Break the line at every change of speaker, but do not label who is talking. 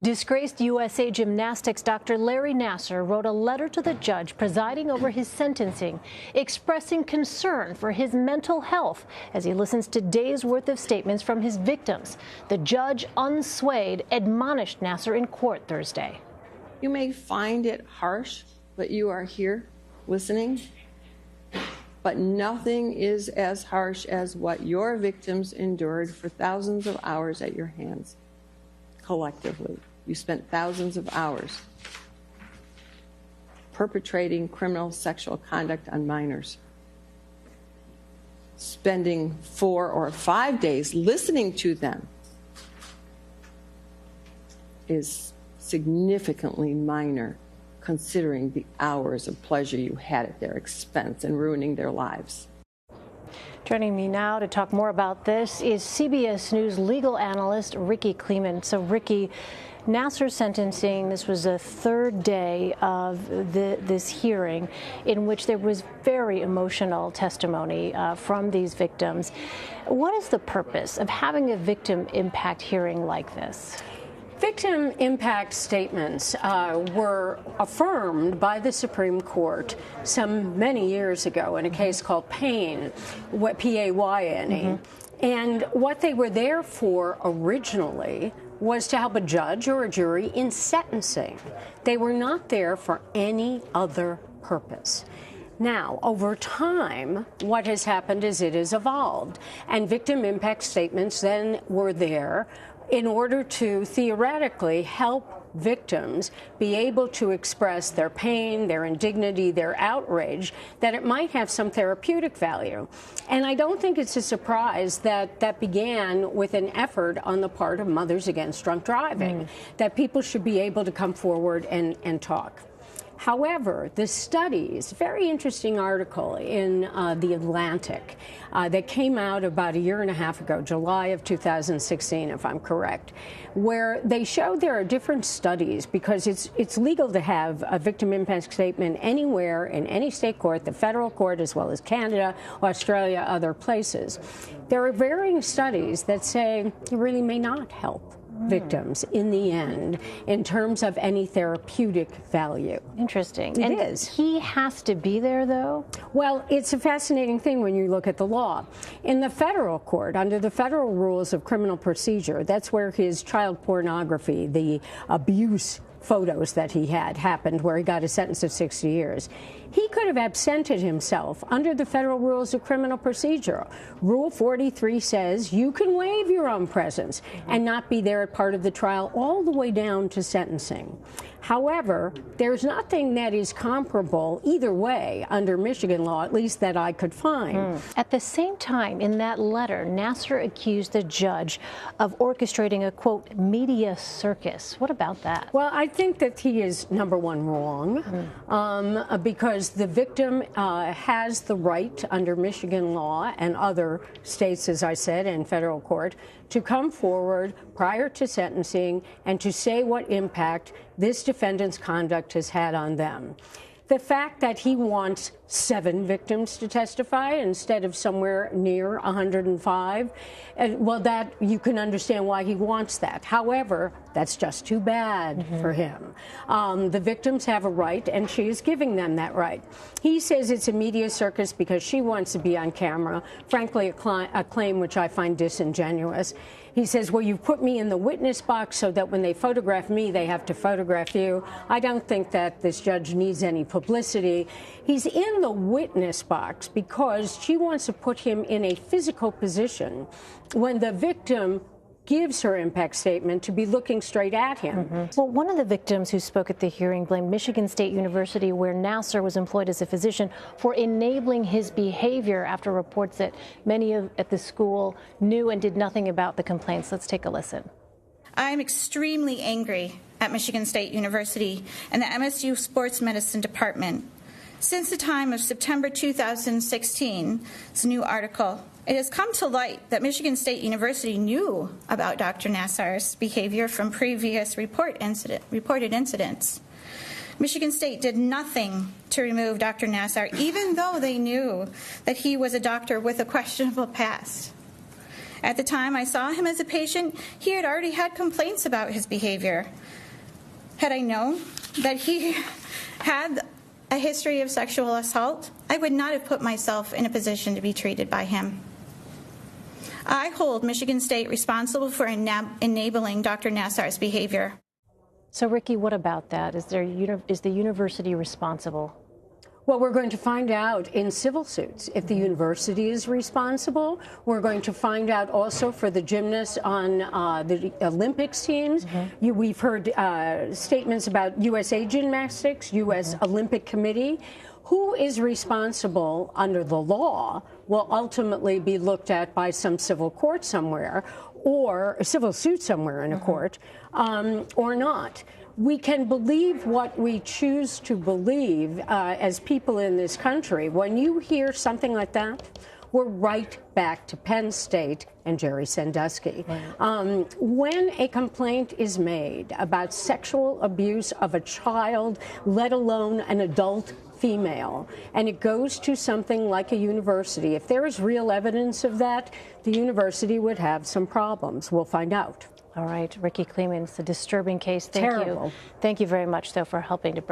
Disgraced USA gymnastics Dr. Larry Nassar wrote a letter to the judge presiding over his sentencing, expressing concern for his mental health as he listens to days' worth of statements from his victims. The judge, unswayed, admonished Nasser in court Thursday.
You may find it harsh, but you are here listening. But nothing is as harsh as what your victims endured for thousands of hours at your hands. Collectively, you spent thousands of hours perpetrating criminal sexual conduct on minors, spending 4 or 5 days listening to them is significantly minor considering the hours of pleasure you had at their expense and ruining their lives.
Joining me now to talk more about this is CBS News legal analyst Rikki Klieman. So, Rikki, Nassar's sentencing, this was the third day of this hearing in which there was very emotional testimony from these victims. What is the purpose of having a victim impact hearing like this?
Victim impact statements were affirmed by the Supreme Court many years ago in a case called Payne, P-A-Y-N-E. And what they were there for originally was to help a judge or a jury in sentencing. They were not there for any other purpose. Now, over time, what has happened is it has evolved, and victim impact statements then were there in order to theoretically help victims be able to express their pain, their indignity, their outrage, that it might have some therapeutic value. And I don't think it's a surprise that that began with an effort on the part of Mothers Against Drunk Driving, that people should be able to come forward and talk. However, the studies, very interesting article in The Atlantic that came out about a year and a half ago, July of 2016, if I'm correct, where they showed there are different studies because it's legal to have a victim impact statement anywhere in any state court, the federal court, as well as Canada, Australia, other places. There are varying studies that say it really may not help victims in the end in terms of any therapeutic value.
Interesting.
It is.
He has to be there, though?
Well, it's a fascinating thing when you look at the law. In the federal court, under the federal rules of criminal procedure, that's where his child pornography, the abuse photos that he had happened, where he got a sentence of 60 years. He could have absented himself under the federal rules of criminal procedure. Rule 43 says you can waive your own presence and not be there at part of the trial all the way down to sentencing. However, there's nothing that is comparable either way under Michigan law, at least that I could find.
At the same time, in that letter, Nasser accused the judge of orchestrating a, quote, media circus. What about that?
Well, I think that he is, number one, wrong, because the victim has the right under Michigan law and other states, as I said, and federal court, to come forward prior to sentencing and to say what impact this defendant's conduct has had on them. The fact that he wants 7 victims to testify instead of somewhere near 105, well, that you can understand why he wants that. However, that's just too bad for him. The victims have a right, and she is giving them that right. He says it's a media circus because she wants to be on camera, frankly, a claim which I find disingenuous. He says, well, you put me in the witness box so that when they photograph me, they have to photograph you. I don't think that this judge needs any publicity. He's in the witness box because she wants to put him in a physical position when the victim gives her impact statement to be looking straight at him.
Well, one of the victims who spoke at the hearing blamed Michigan State University, where Nasser was employed as a physician, for enabling his behavior after reports that many at the school knew and did nothing about the complaints. Let's take a listen.
I'm extremely angry at Michigan State University and the MSU Sports Medicine Department. Since the time of September 2016, it's a new article, it has come to light that Michigan State University knew about Dr. Nassar's behavior from previous reported incidents. Michigan State did nothing to remove Dr. Nassar, even though they knew that he was a doctor with a questionable past. At the time I saw him as a patient, he had already had complaints about his behavior. Had I known that he had a history of sexual assault, I would not have put myself in a position to be treated by him. I hold Michigan State responsible for enabling Dr. Nassar's behavior.
So, Rikki, what about that? Is the university responsible?
Well, we're going to find out in civil suits if the university is responsible. We're going to find out also for the gymnasts on the Olympics teams. We've heard statements about USA Gymnastics, U.S. Olympic Committee. Who is responsible under the law will ultimately be looked at by some civil court somewhere, or a civil suit somewhere in a court, or not. We can believe what we choose to believe as people in this country. When you hear something like that, we're right back to Penn State and Jerry Sandusky. When a complaint is made about sexual abuse of a child, let alone an adult female, and it goes to something like a university, if there is real evidence of that, the university would have some problems. We'll find out.
All right, Rikki Klieman, it's a disturbing case. Thank
Terrible.
you. Thank you very much, though, for helping to